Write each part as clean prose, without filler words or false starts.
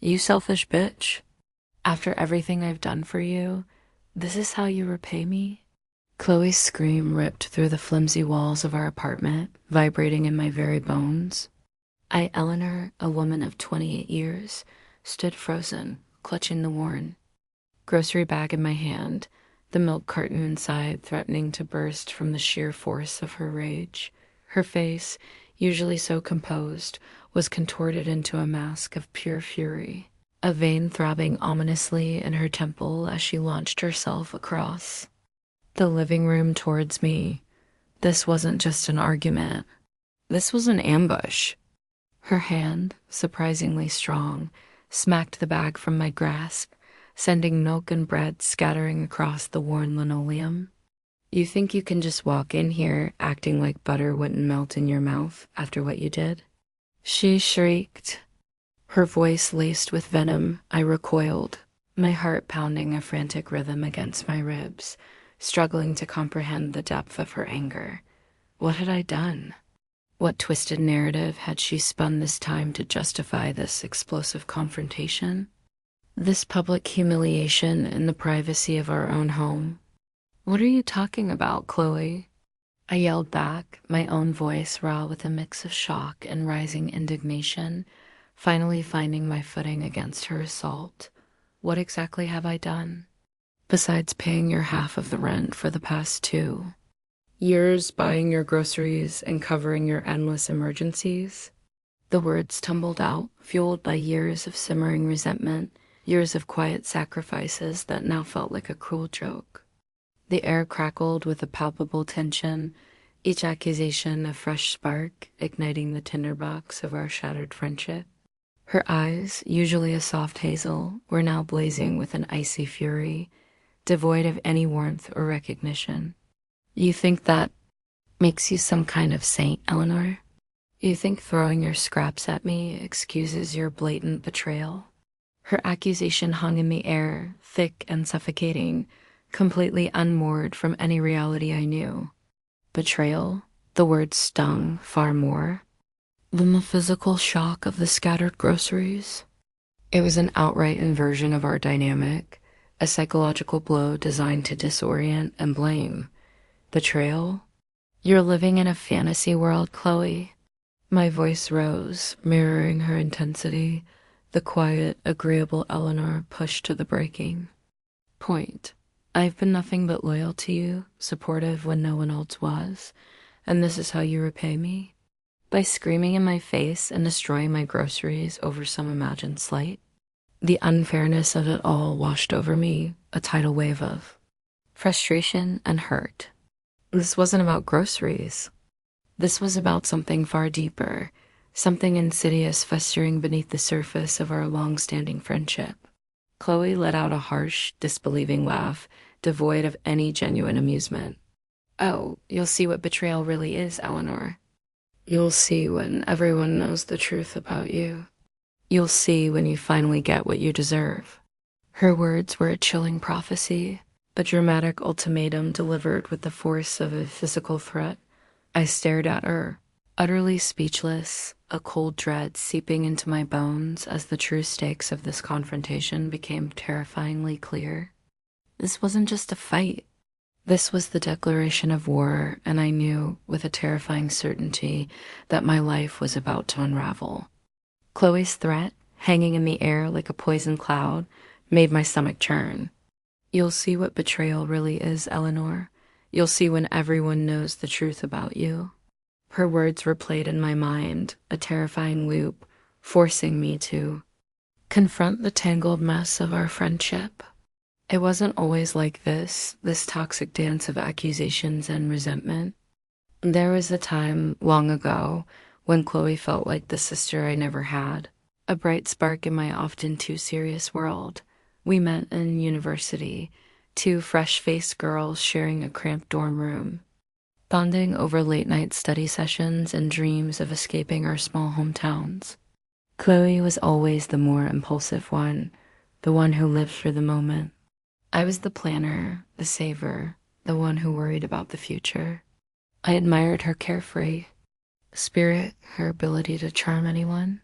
You selfish bitch. After everything I've done for you, this is how you repay me? Chloe's scream ripped through the flimsy walls of our apartment, vibrating in my very bones. I, Eleanor, a woman of 28 years, stood frozen, clutching the worn grocery bag in my hand, the milk carton inside threatening to burst from the sheer force of her rage. Her face, usually so composed, was contorted into a mask of pure fury, a vein throbbing ominously in her temple as she launched herself across the living room towards me. This wasn't just an argument. This was an ambush. Her hand, surprisingly strong, smacked the bag from my grasp, sending milk and bread scattering across the worn linoleum. You think you can just walk in here acting like butter wouldn't melt in your mouth after what you did? She shrieked, her voice laced with venom. I recoiled, my heart pounding a frantic rhythm against my ribs, struggling to comprehend the depth of her anger. What had I done? What twisted narrative had she spun this time to justify this explosive confrontation? This public humiliation in the privacy of our own home? What are you talking about, Chloe? I yelled back, my own voice raw with a mix of shock and rising indignation, finally finding my footing against her assault. What exactly have I done? Besides paying your half of the rent for the past 2 years, buying your groceries and covering your endless emergencies? The words tumbled out, fueled by years of simmering resentment, years of quiet sacrifices that now felt like a cruel joke. The air crackled with a palpable tension, each accusation a fresh spark igniting the tinderbox of our shattered friendship. Her eyes, usually a soft hazel, were now blazing with an icy fury, devoid of any warmth or recognition. You think that makes you some kind of saint, Eleanor? You think throwing your scraps at me excuses your blatant betrayal? Her accusation hung in the air, thick and suffocating, completely unmoored from any reality I knew. Betrayal? The word stung far more than the physical shock of the scattered groceries. It was an outright inversion of our dynamic, a psychological blow designed to disorient and blame. Betrayal? You're living in a fantasy world, Chloe. My voice rose, mirroring her intensity, the quiet, agreeable Eleanor pushed to the breaking point. I've been nothing but loyal to you, supportive when no one else was, and this is how you repay me? By screaming in my face and destroying my groceries over some imagined slight? The unfairness of it all washed over me, a tidal wave of frustration and hurt. This wasn't about groceries. This was about something far deeper, something insidious festering beneath the surface of our long-standing friendship. Chloe let out a harsh, disbelieving laugh, devoid of any genuine amusement. Oh, you'll see what betrayal really is, Eleanor. You'll see when everyone knows the truth about you. You'll see when you finally get what you deserve. Her words were a chilling prophecy, a dramatic ultimatum delivered with the force of a physical threat. I stared at her, utterly speechless, a cold dread seeping into my bones as the true stakes of this confrontation became terrifyingly clear. This wasn't just a fight. This was the declaration of war, and I knew, with a terrifying certainty, that my life was about to unravel. Chloe's threat, hanging in the air like a poison cloud, made my stomach churn. You'll see what betrayal really is, Eleanor. You'll see when everyone knows the truth about you. Her words replayed in my mind, a terrifying loop, forcing me to confront the tangled mess of our friendship. It wasn't always like this toxic dance of accusations and resentment. There was a time long ago when Chloe felt like the sister I never had, a bright spark in my often too serious world. We met in university, 2 fresh-faced girls sharing a cramped dorm room, bonding over late-night study sessions and dreams of escaping our small hometowns. Chloe was always the more impulsive one, the one who lived for the moment. I was the planner, the saver, the one who worried about the future. I admired her carefree spirit, her ability to charm anyone.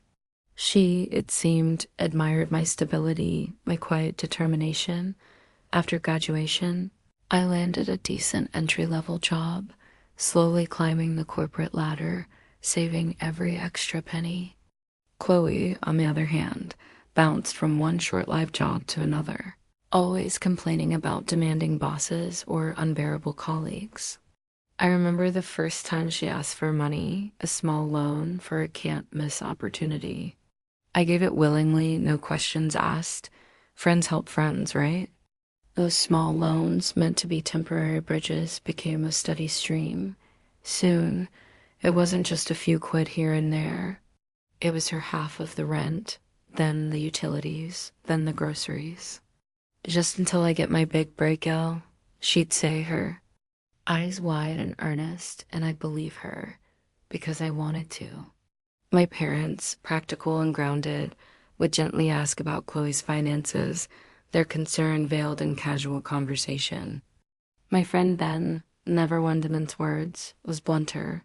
She, it seemed, admired my stability, my quiet determination. After graduation, I landed a decent entry-level job, slowly climbing the corporate ladder, saving every extra penny. Chloe, on the other hand, bounced from one short-lived job to another, always complaining about demanding bosses or unbearable colleagues. I remember the first time she asked for money, a small loan for a can't-miss opportunity. I gave it willingly, no questions asked. Friends help friends, right? Those small loans, meant to be temporary bridges, became a steady stream. Soon, it wasn't just a few quid here and there. It was her half of the rent, then the utilities, then the groceries. Just until I get my big break, Elle, she'd say, her eyes wide and earnest, and I'd believe her, because I wanted to. My parents, practical and grounded, would gently ask about Chloe's finances, their concern veiled in casual conversation. My friend Ben, never one to mince words, was blunter.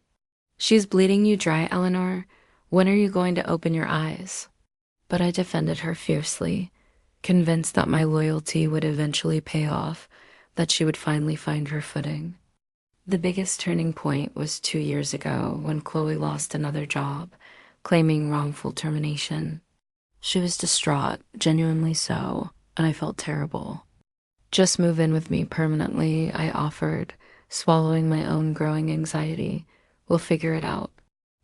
"She's bleeding you dry, Eleanor. When are you going to open your eyes?" But I defended her fiercely, convinced that my loyalty would eventually pay off, that she would finally find her footing. The biggest turning point was 2 years ago when Chloe lost another job, claiming wrongful termination. She was distraught, genuinely so, and I felt terrible. "Just move in with me permanently," I offered, swallowing my own growing anxiety. "We'll figure it out."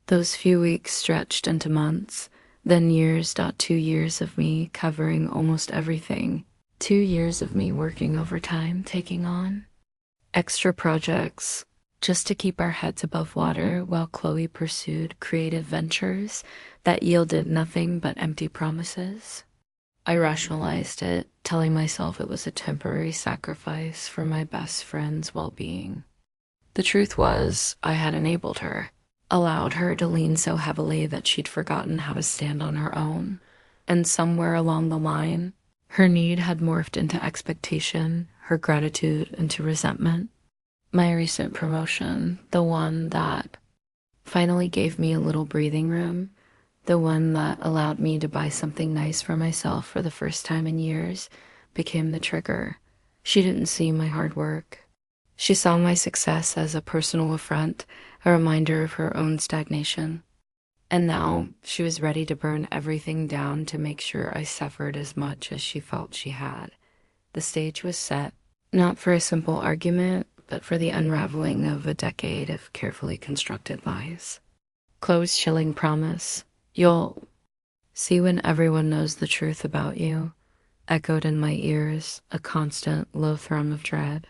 Those few weeks stretched into months, then years. 2 years of me covering almost everything. 2 years of me working overtime, taking on extra projects, just to keep our heads above water while Chloe pursued creative ventures that yielded nothing but empty promises. I rationalized it, telling myself it was a temporary sacrifice for my best friend's well-being. The truth was, I had enabled her, allowed her to lean so heavily that she'd forgotten how to stand on her own. And somewhere along the line, her need had morphed into expectation, her gratitude into resentment. My recent promotion, the one that finally gave me a little breathing room, the one that allowed me to buy something nice for myself for the first time in years, became the trigger. She didn't see my hard work. She saw my success as a personal affront, a reminder of her own stagnation. And now she was ready to burn everything down to make sure I suffered as much as she felt she had. The stage was set, not for a simple argument, but for the unraveling of a decade of carefully constructed lies. Chloe's chilling promise, "You'll see when everyone knows the truth about you," echoed in my ears, a constant low thrum of dread.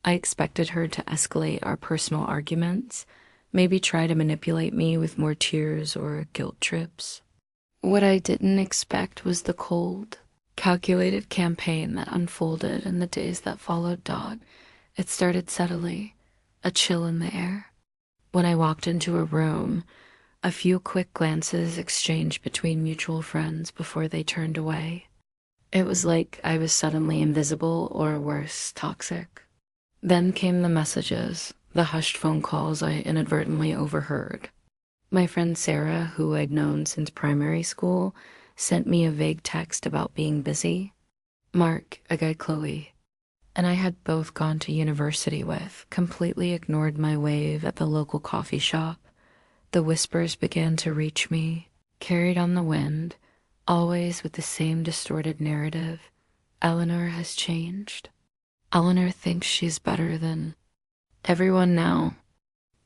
I expected her to escalate our personal arguments, maybe try to manipulate me with more tears or guilt trips. What I didn't expect was the cold, calculated campaign that unfolded in the days that followed. It started subtly, a chill in the air. When I walked into a room, a few quick glances exchanged between mutual friends before they turned away. It was like I was suddenly invisible, or worse, toxic. Then came the messages, the hushed phone calls I inadvertently overheard. My friend Sarah, who I'd known since primary school, sent me a vague text about being busy. Mark, a guy Chloe and I had both gone to university with, completely ignored my wave at the local coffee shop. The whispers began to reach me, carried on the wind, always with the same distorted narrative. Eleanor has changed. Eleanor thinks she's better than everyone now.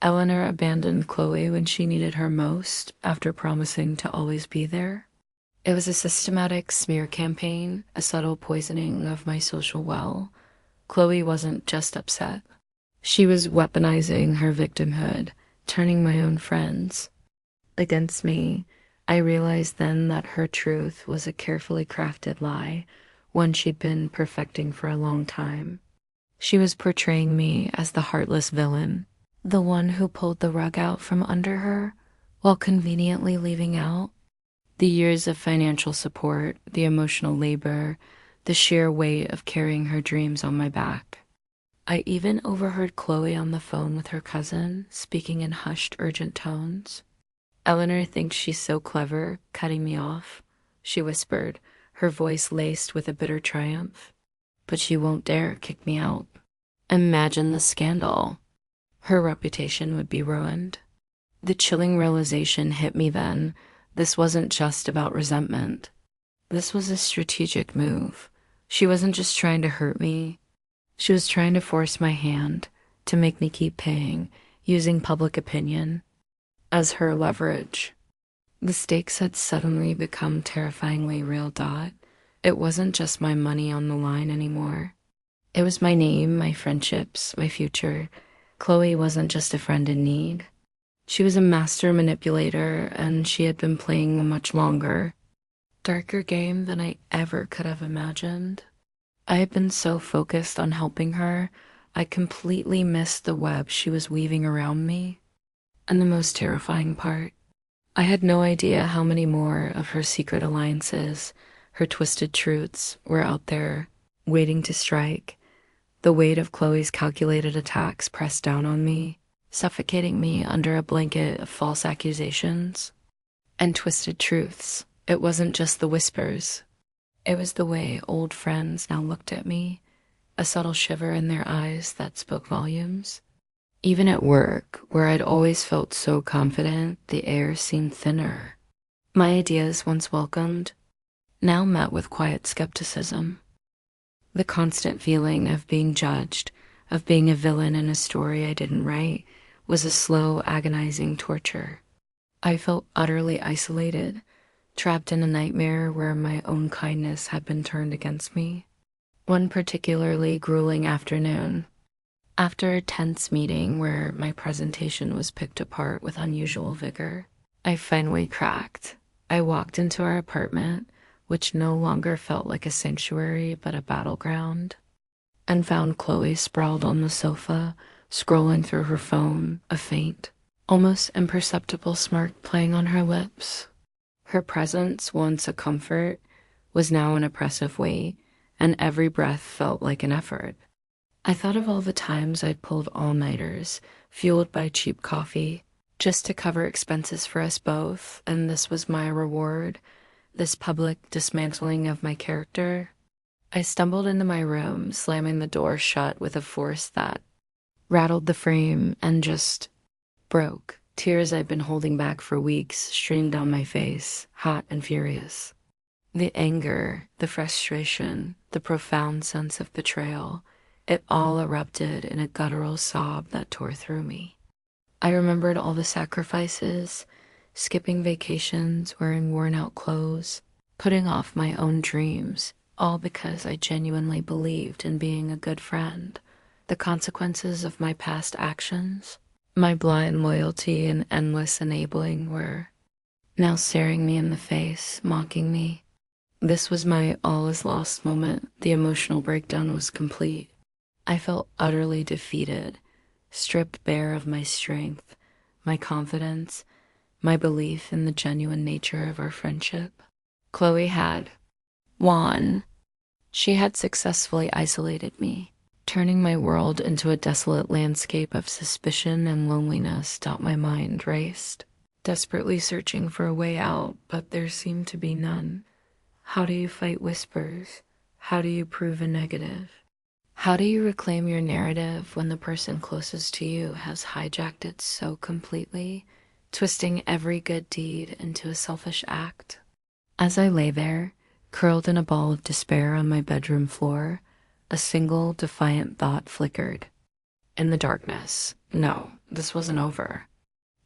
Eleanor abandoned Chloe when she needed her most after promising to always be there. It was a systematic smear campaign, a subtle poisoning of my social well. Chloe wasn't just upset. She was weaponizing her victimhood, turning my own friends against me. I realized then that her truth was a carefully crafted lie, one she'd been perfecting for a long time. She was portraying me as the heartless villain, the one who pulled the rug out from under her, while conveniently leaving out the years of financial support, the emotional labor, the sheer weight of carrying her dreams on my back. I even overheard Chloe on the phone with her cousin, speaking in hushed, urgent tones. Eleanor thinks she's so clever, cutting me off, she whispered, her voice laced with a bitter triumph. But she won't dare kick me out. Imagine the scandal. Her reputation would be ruined. The chilling realization hit me then. This wasn't just about resentment. This was a strategic move. She wasn't just trying to hurt me. She was trying to force my hand, to make me keep paying, using public opinion as her leverage. The stakes had suddenly become terrifyingly real, Dot. It wasn't just my money on the line anymore. It was my name, my friendships, my future. Chloe wasn't just a friend in need. She was a master manipulator, and she had been playing a much longer, darker game than I ever could have imagined. I had been so focused on helping her, I completely missed the web she was weaving around me. And the most terrifying part, I had no idea how many more of her secret alliances, her twisted truths, were out there, waiting to strike. The weight of Chloe's calculated attacks pressed down on me, suffocating me under a blanket of false accusations and twisted truths. It wasn't just the whispers. It was the way old friends now looked at me, a subtle shiver in their eyes that spoke volumes. Even at work, where I'd always felt so confident, the air seemed thinner. My ideas, once welcomed, now met with quiet skepticism. The constant feeling of being judged, of being a villain in a story I didn't write, was a slow, agonizing torture. I felt utterly isolated, trapped in a nightmare where my own kindness had been turned against me. One particularly grueling afternoon, after a tense meeting where my presentation was picked apart with unusual vigor, I finally cracked. I walked into our apartment, which no longer felt like a sanctuary but a battleground, and found Chloe sprawled on the sofa, scrolling through her phone, a faint, almost imperceptible smirk playing on her lips. Her presence, once a comfort, was now an oppressive weight, and every breath felt like an effort. I thought of all the times I'd pulled all-nighters, fueled by cheap coffee, just to cover expenses for us both, and this was my reward, this public dismantling of my character. I stumbled into my room, slamming the door shut with a force that rattled the frame and just broke. Tears I'd been holding back for weeks streamed down my face, hot and furious. The anger, the frustration, the profound sense of betrayal, it all erupted in a guttural sob that tore through me. I remembered all the sacrifices, skipping vacations, wearing worn-out clothes, putting off my own dreams, all because I genuinely believed in being a good friend. The consequences of my past actions, my blind loyalty and endless enabling, were now staring me in the face, mocking me. This was my all is lost moment. The emotional breakdown was complete. I felt utterly defeated, stripped bare of my strength, my confidence, my belief in the genuine nature of our friendship. Chloe had won. She had successfully isolated me, turning my world into a desolate landscape of suspicion and loneliness. My mind raced, desperately searching for a way out, but there seemed to be none. How do you fight whispers? How do you prove a negative? How do you reclaim your narrative when the person closest to you has hijacked it so completely, twisting every good deed into a selfish act? As I lay there, curled in a ball of despair on my bedroom floor, a single defiant thought flickered. In the darkness, no, this wasn't over.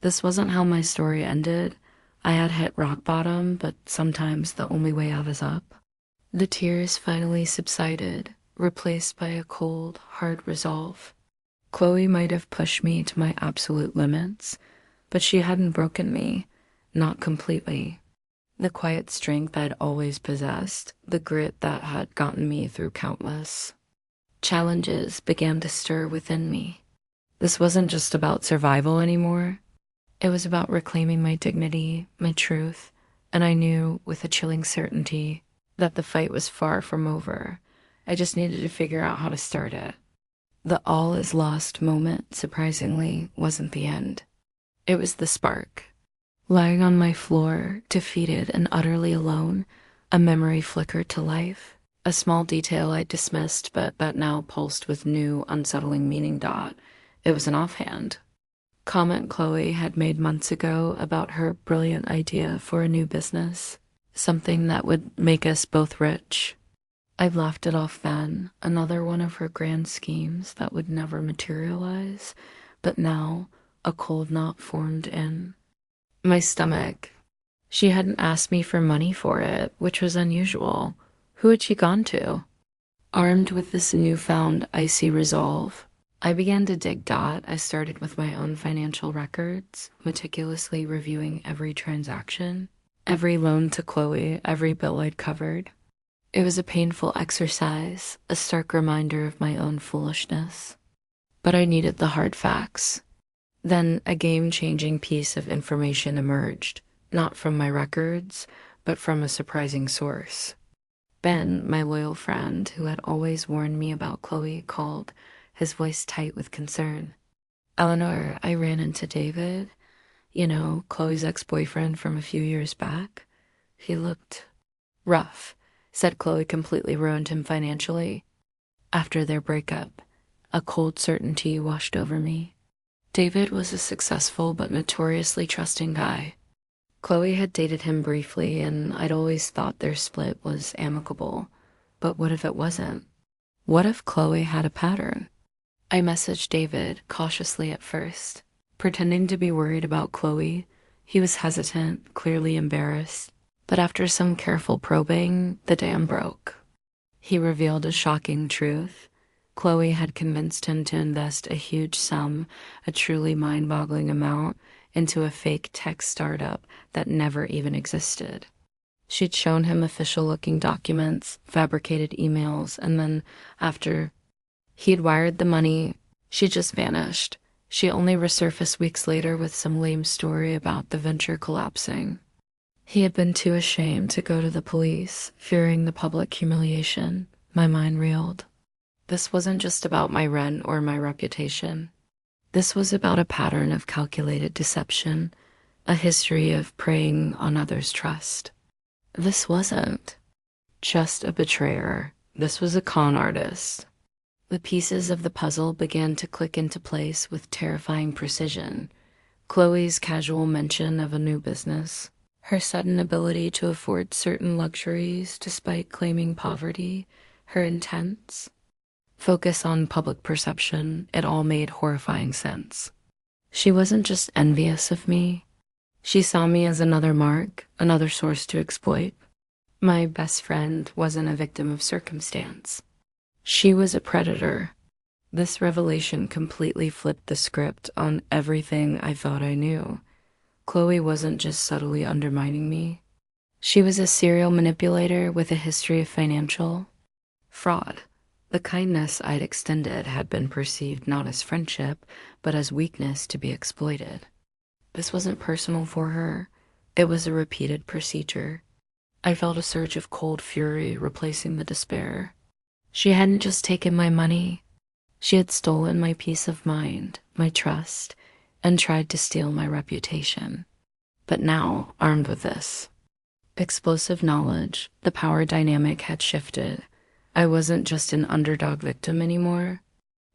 This wasn't how my story ended. I had hit rock bottom, but sometimes the only way out is up. The tears finally subsided, replaced by a cold, hard resolve. Chloe might have pushed me to my absolute limits, but she hadn't broken me, not completely. The quiet strength I'd always possessed, the grit that had gotten me through countless challenges, began to stir within me. This wasn't just about survival anymore. It was about reclaiming my dignity, my truth, and I knew with a chilling certainty that the fight was far from over. I just needed to figure out how to start it. The all is lost moment, surprisingly, wasn't the end. It was the spark. Lying on my floor, defeated and utterly alone, a memory flickered to life. A small detail I dismissed, but that now pulsed with new, unsettling meaning. It was an offhand comment Chloe had made months ago about her brilliant idea for a new business, something that would make us both rich. I laughed it off then, another one of her grand schemes that would never materialize, but now a cold knot formed in my stomach. She hadn't asked me for money for it, which was unusual. Who had she gone to? Armed with this newfound icy resolve, I began to dig. I started with my own financial records, meticulously reviewing every transaction, every loan to Chloe, every bill I'd covered. It was a painful exercise, a stark reminder of my own foolishness. But I needed the hard facts. Then a game-changing piece of information emerged, not from my records, but from a surprising source. Ben, my loyal friend, who had always warned me about Chloe, called, his voice tight with concern. "Eleanor, I ran into David. Chloe's ex-boyfriend from a few years back. He looked rough," said Chloe completely ruined him financially. After their breakup, a cold certainty washed over me. David was a successful but notoriously trusting guy. Chloe had dated him briefly, and I'd always thought their split was amicable. But what if it wasn't? What if Chloe had a pattern? I messaged David, cautiously at first, pretending to be worried about Chloe. He was hesitant, clearly embarrassed. But after some careful probing, the dam broke. He revealed a shocking truth. Chloe had convinced him to invest a huge sum, a truly mind-boggling amount, into a fake tech startup that never even existed. She'd shown him official-looking documents, fabricated emails, and then, after he'd wired the money, she just vanished. She only resurfaced weeks later with some lame story about the venture collapsing. He had been too ashamed to go to the police, fearing the public humiliation. My mind reeled. This wasn't just about my rent or my reputation. This was about a pattern of calculated deception, a history of preying on others' trust. This wasn't just a betrayer. This was a con artist. The pieces of the puzzle began to click into place with terrifying precision. Chloe's casual mention of a new business, her sudden ability to afford certain luxuries despite claiming poverty, her intense focus on public perception, it all made horrifying sense. She wasn't just envious of me. She saw me as another mark, another source to exploit. My best friend wasn't a victim of circumstance. She was a predator. This revelation completely flipped the script on everything I thought I knew. Chloe wasn't just subtly undermining me. She was a serial manipulator with a history of financial fraud. The kindness I'd extended had been perceived not as friendship, but as weakness to be exploited. This wasn't personal for her. It was a repeated procedure. I felt a surge of cold fury replacing the despair. She hadn't just taken my money. She had stolen my peace of mind, my trust, and tried to steal my reputation. But now, armed with this explosive knowledge, the power dynamic had shifted. I wasn't just an underdog victim anymore.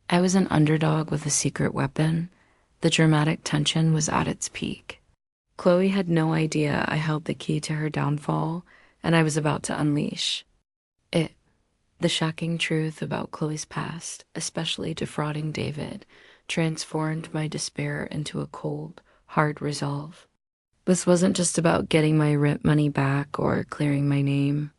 I was an underdog with a secret weapon. The dramatic tension was at its peak. Chloe had no idea I held the key to her downfall, and I was about to unleash it. The shocking truth about Chloe's past, especially defrauding David, transformed my despair into a cold, hard resolve. This wasn't just about getting my rent money back or clearing my name.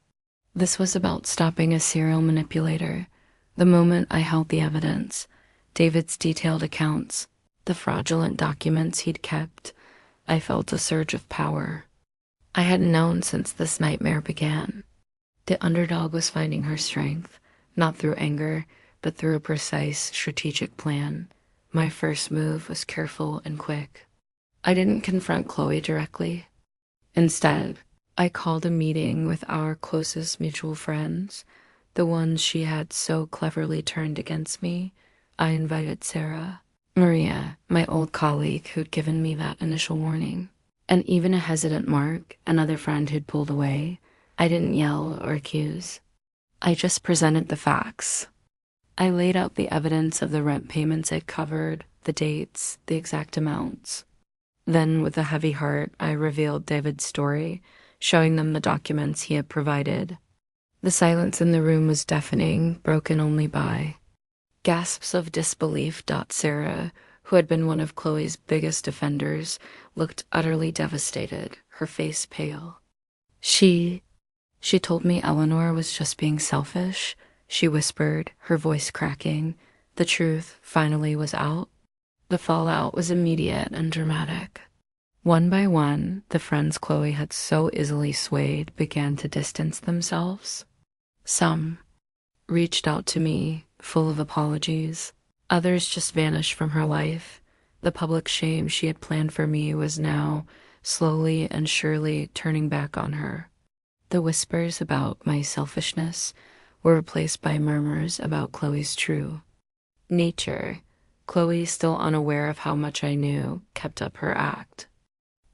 This was about stopping a serial manipulator. The moment I held the evidence, David's detailed accounts, the fraudulent documents he'd kept, I felt a surge of power. I had known since this nightmare began. The underdog was finding her strength, not through anger, but through a precise, strategic plan. My first move was careful and quick. I didn't confront Chloe directly. Instead, I called a meeting with our closest mutual friends, the ones she had so cleverly turned against me. I invited Sarah, Maria, my old colleague who'd given me that initial warning, And even a hesitant Mark, another friend who'd pulled away, I didn't yell or accuse. I just presented the facts. I laid out the evidence of the rent payments I'd covered, the dates, the exact amounts. Then, with a heavy heart, I revealed David's story, showing them the documents he had provided. The silence in the room was deafening, broken only by gasps of disbelief. Sarah, who had been one of Chloe's biggest defenders, looked utterly devastated, her face pale. She told me Eleanor was just being selfish, she whispered, her voice cracking. The truth finally was out. The fallout was immediate and dramatic. One by one, the friends Chloe had so easily swayed began to distance themselves. Some reached out to me, full of apologies. Others just vanished from her life. The public shame she had planned for me was now, slowly and surely, turning back on her. The whispers about my selfishness were replaced by murmurs about Chloe's true nature. Chloe, still unaware of how much I knew, kept up her act.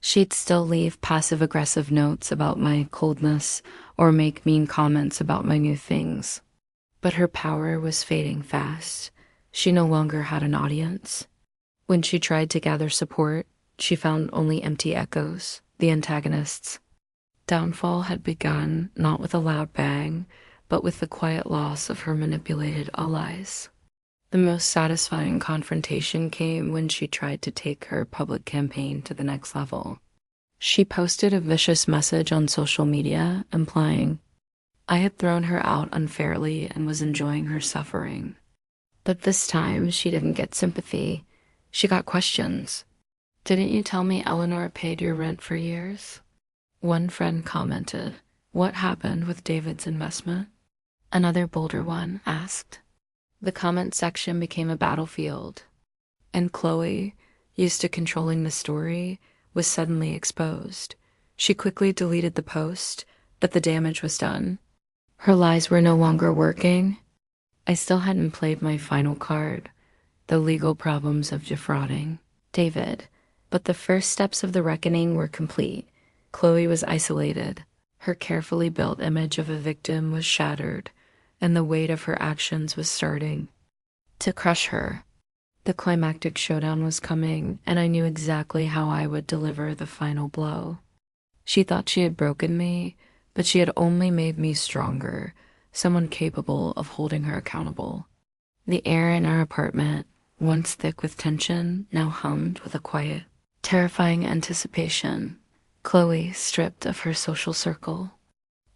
She'd still leave passive-aggressive notes about my coldness or make mean comments about my new things. But her power was fading fast. She no longer had an audience. When she tried to gather support, she found only empty echoes, the antagonists. Downfall had begun not with a loud bang, but with the quiet loss of her manipulated allies. The most satisfying confrontation came when she tried to take her public campaign to the next level. She posted a vicious message on social media implying I had thrown her out unfairly and was enjoying her suffering. But this time, she didn't get sympathy. She got questions. Didn't you tell me Eleanor paid your rent for years? One friend commented, what happened with David's investment? Another bolder one asked. The comment section became a battlefield, and Chloe, used to controlling the story, was suddenly exposed. She quickly deleted the post, but the damage was done. Her lies were no longer working. I still hadn't played my final card, the legal problems of defrauding David, but the first steps of the reckoning were complete. Chloe was isolated. Her carefully built image of a victim was shattered, and the weight of her actions was starting to crush her. The climactic showdown was coming, and I knew exactly how I would deliver the final blow. She thought she had broken me, but she had only made me stronger, someone capable of holding her accountable. The air in our apartment, once thick with tension, now hummed with a quiet, terrifying anticipation. Chloe, stripped of her social circle,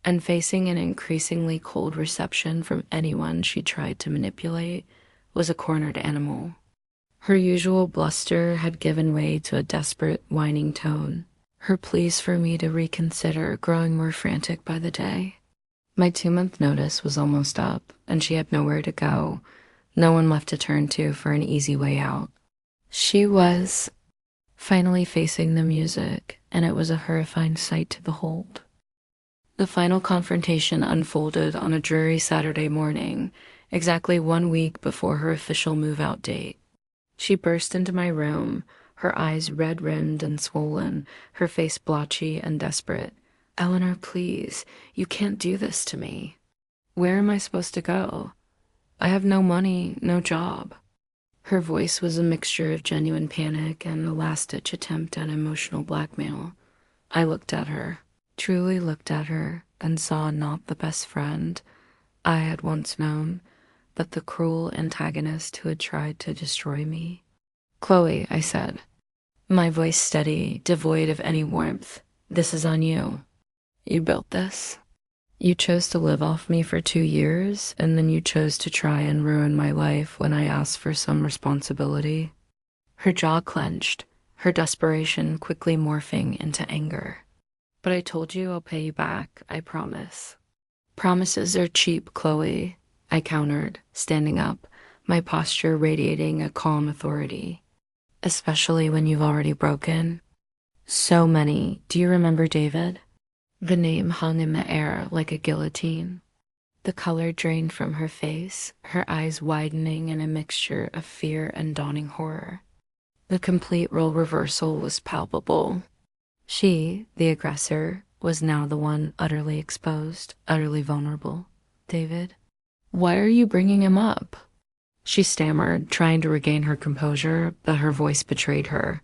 and facing an increasingly cold reception from anyone she tried to manipulate, was a cornered animal. Her usual bluster had given way to a desperate, whining tone, her pleas for me to reconsider growing more frantic by the day. My 2-month notice was almost up, and she had nowhere to go, no one left to turn to for an easy way out. She was finally facing the music, and it was a horrifying sight to behold. The final confrontation unfolded on a dreary Saturday morning, exactly 1 week before her official move-out date. She burst into my room, her eyes red-rimmed and swollen, her face blotchy and desperate. Eleanor, please, you can't do this to me. Where am I supposed to go? I have no money, no job. Her voice was a mixture of genuine panic and a last-ditch attempt at emotional blackmail. I looked at her. Truly looked at her, and saw not the best friend I had once known, but the cruel antagonist who had tried to destroy me. Chloe, I said, my voice steady, devoid of any warmth, this is on you. You built this. You chose to live off me for 2 years, and then you chose to try and ruin my life when I asked for some responsibility. Her jaw clenched, her desperation quickly morphing into anger. But I told you I'll pay you back, I promise. Promises are cheap, Chloe, I countered, standing up, my posture radiating a calm authority. Especially when you've already broken. So many. Do you remember David? The name hung in the air like a guillotine. The color drained from her face, her eyes widening in a mixture of fear and dawning horror. The complete role reversal was palpable. She, the aggressor, was now the one utterly exposed, utterly vulnerable. David, why are you bringing him up? She stammered, trying to regain her composure, but her voice betrayed her.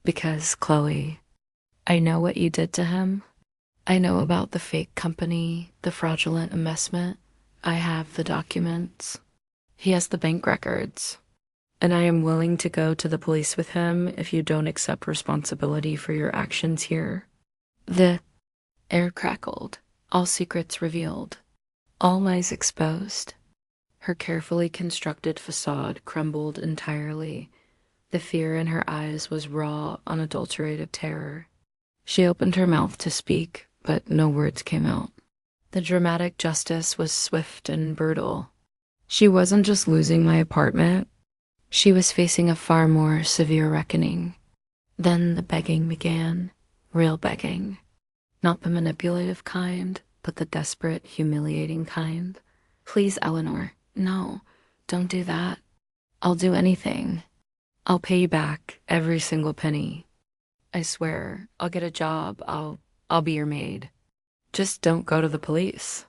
Because, Chloe, I know what you did to him. I know about the fake company, the fraudulent investment. I have the documents. He has the bank records. And I am willing to go to the police with him if you don't accept responsibility for your actions here. The air crackled, all secrets revealed, all lies exposed. Her carefully constructed facade crumbled entirely. The fear in her eyes was raw, unadulterated terror. She opened her mouth to speak, but no words came out. The dramatic justice was swift and brutal. She wasn't just losing my apartment. She was facing a far more severe reckoning. Then the begging began, real begging. Not the manipulative kind, but the desperate, humiliating kind. Please, Eleanor, no, don't do that. I'll do anything. I'll pay you back every single penny. I swear, I'll get a job. I'll be your maid. Just don't go to the police.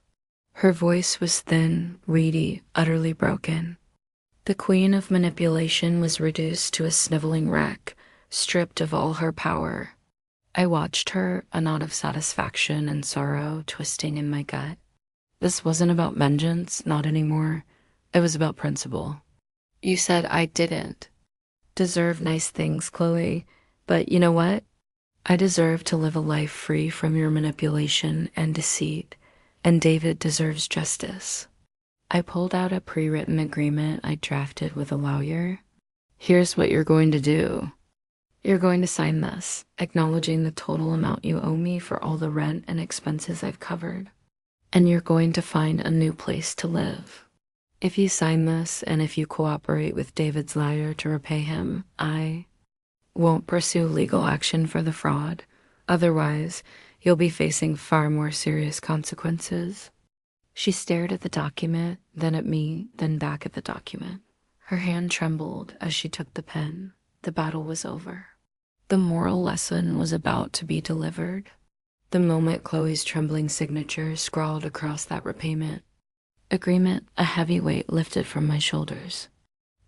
Her voice was thin, reedy, utterly broken. The queen of manipulation was reduced to a sniveling wreck, stripped of all her power. I watched her, a knot of satisfaction and sorrow twisting in my gut. This wasn't about vengeance, not anymore. It was about principle. You said I didn't deserve nice things, Chloe, but you know what? I deserve to live a life free from your manipulation and deceit, and David deserves justice. I pulled out a pre-written agreement I drafted with a lawyer. Here's what you're going to do. You're going to sign this, acknowledging the total amount you owe me for all the rent and expenses I've covered. And you're going to find a new place to live. If you sign this, and if you cooperate with David's lawyer to repay him, I won't pursue legal action for the fraud. Otherwise, you'll be facing far more serious consequences. She stared at the document, then at me, then back at the document. Her hand trembled as she took the pen. The battle was over. The moral lesson was about to be delivered. The moment Chloe's trembling signature scrawled across that repayment agreement, a heavy weight lifted from my shoulders.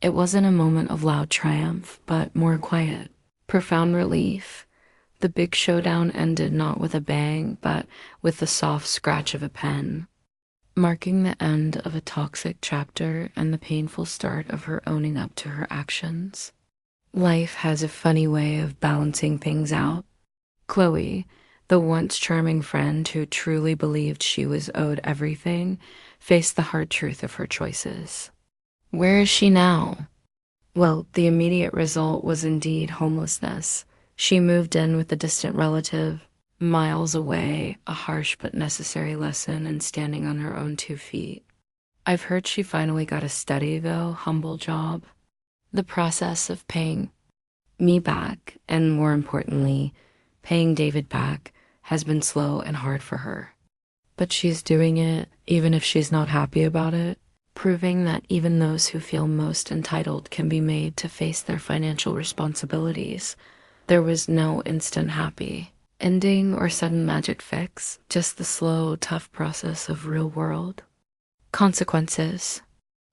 It wasn't a moment of loud triumph, but more quiet, profound relief. The big showdown ended not with a bang, but with the soft scratch of a pen, marking the end of a toxic chapter and the painful start of her owning up to her actions. Life has a funny way of balancing things out. Chloe, the once charming friend who truly believed she was owed everything, faced the hard truth of her choices. Where is she now? Well, the immediate result was indeed homelessness. She moved in with a distant relative, miles away, a harsh but necessary lesson in standing on her own 2 feet. I've heard she finally got a steady, though humble job. The process of paying me back, and more importantly, paying David back, has been slow and hard for her. But she's doing it, even if she's not happy about it, proving that even those who feel most entitled can be made to face their financial responsibilities. There was no instant happy ending or sudden magic fix, just the slow, tough process of real world consequences.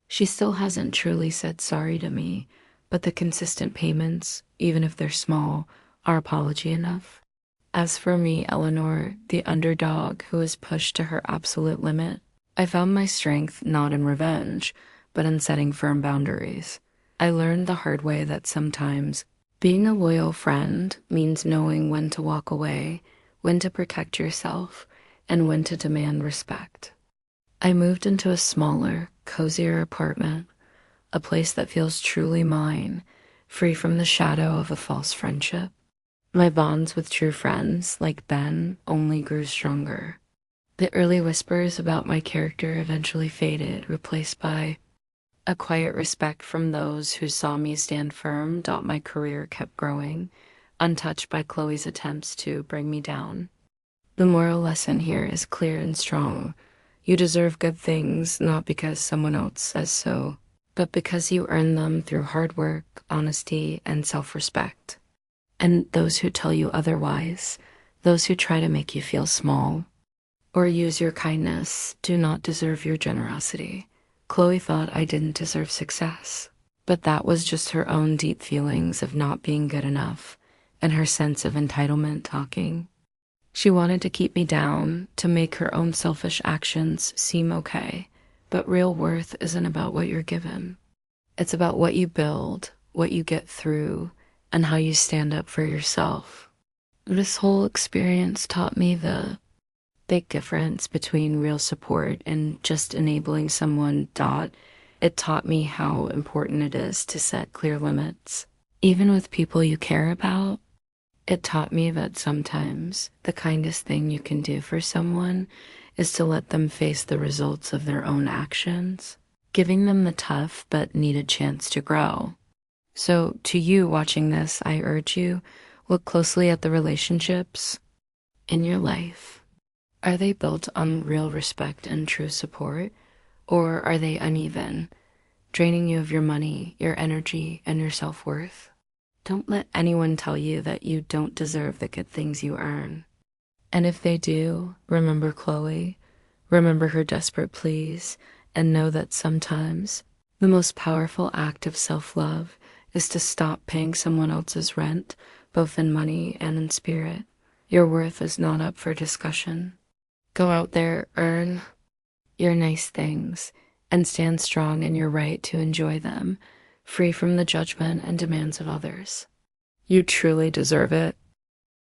She still hasn't truly said sorry to me, but the consistent payments, even if they're small, are apology enough. As for me, Eleanor, the underdog who was pushed to her absolute limit, I found my strength not in revenge, but in setting firm boundaries. I learned the hard way that sometimes being a loyal friend means knowing when to walk away, when to protect yourself, and when to demand respect. I moved into a smaller, cozier apartment, a place that feels truly mine, free from the shadow of a false friendship. My bonds with true friends, like Ben, only grew stronger. The early whispers about my character eventually faded, replaced by a quiet respect from those who saw me stand firm. My career kept growing, untouched by Chloe's attempts to bring me down. The moral lesson here is clear and strong. You deserve good things, not because someone else says so, but because you earn them through hard work, honesty, and self-respect. And those who tell you otherwise, those who try to make you feel small or use your kindness, do not deserve your generosity. Chloe thought I didn't deserve success, but that was just her own deep feelings of not being good enough and her sense of entitlement talking. She wanted to keep me down, to make her own selfish actions seem okay. But real worth isn't about what you're given. It's about what you build, what you get through, and how you stand up for yourself. This whole experience taught me the big difference between real support and just enabling someone. It taught me how important it is to set clear limits, even with people you care about. It taught me that sometimes the kindest thing you can do for someone is to let them face the results of their own actions, giving them the tough but needed chance to grow. So to you watching this, I urge you, look closely at the relationships in your life. Are they built on real respect and true support, or are they uneven, draining you of your money, your energy, and your self-worth? Don't let anyone tell you that you don't deserve the good things you earn. And if they do, remember Chloe, remember her desperate pleas, and know that sometimes the most powerful act of self-love is to stop paying someone else's rent, both in money and in spirit. Your worth is not up for discussion. Go out there, earn your nice things, and stand strong in your right to enjoy them, free from the judgment and demands of others. You truly deserve it.